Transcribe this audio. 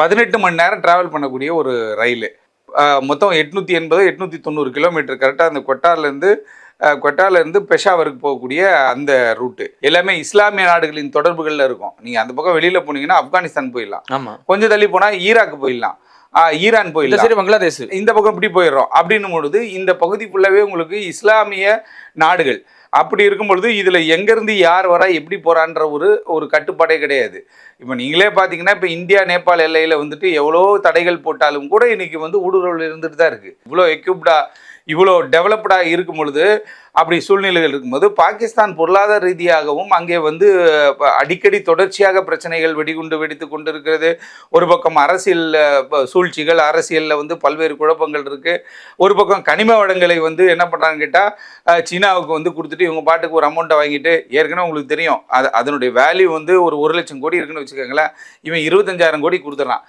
18 மணி நேரம் டிராவல் பண்ணக்கூடிய ஒரு ரயில். மொத்தம் 880 890 கிலோமீட்டர் கரெக்டாக அந்த கொட்டாலேருந்து பெஷாவருக்கு போகக்கூடிய அந்த ரூட்டு எல்லாமே இஸ்லாமிய நாடுகளின் தொடர்புகளில் இருக்கும். நீங்கள் அந்த பக்கம் வெளியில் போனீங்கன்னா ஆப்கானிஸ்தான் போயிடலாம். ஆமாம். கொஞ்சம் தள்ளி போனால் ஈராக் போயிடலாம், ஈரான் போயிடலாம், சரி பங்களாதேஷ் இந்த பக்கம் இப்படி போயிடுறோம். அப்படின்னும் பொழுது இந்த பகுதி ஃபுல்லாகவே உங்களுக்கு இஸ்லாமிய நாடுகள். அப்படி இருக்கும் பொழுது இதில் எங்கேருந்து யார் வரா எப்படி போகிறான்ற ஒரு கட்டுப்பாடே கிடையாது. இப்போ நீங்களே பார்த்தீங்கன்னா இப்போ இந்தியா நேபாள் எல்லையில் வந்துட்டு எவ்வளோ தடைகள் போட்டாலும் கூட இன்றைக்கி ஊடுருவல் இருந்துட்டு தான் இருக்குது. இவ்வளோ எக்யூப்டாக இவ்வளோ டெவலப்டாக இருக்கும் பொழுது, அப்படி சூழ்நிலைகள் இருக்கும்போது பாகிஸ்தான் பொருளாதார ரீதியாகவும் அங்கே அடிக்கடி தொடர்ச்சியாக பிரச்சனைகள் வெடிகுண்டு வெடித்து கொண்டு இருக்கிறது. ஒரு பக்கம் அரசியல் சூழ்ச்சிகள், அரசியலில் பல்வேறு குழப்பங்கள் இருக்குது. ஒரு பக்கம் கனிம வளங்களை என்ன பண்ணுறாங்கன்னு கேட்டால் சீனாவுக்கு கொடுத்துட்டு இவங்க பாட்டுக்கு ஒரு அமௌண்ட்டை வாங்கிட்டு, ஏற்கனவே உங்களுக்கு தெரியும் அதனுடைய வேல்யூ ஒரு 1 லட்சம் கோடி இருக்குன்னு வச்சுக்கோங்களேன். இவன் 25,000 கோடி கொடுத்துட்றான்.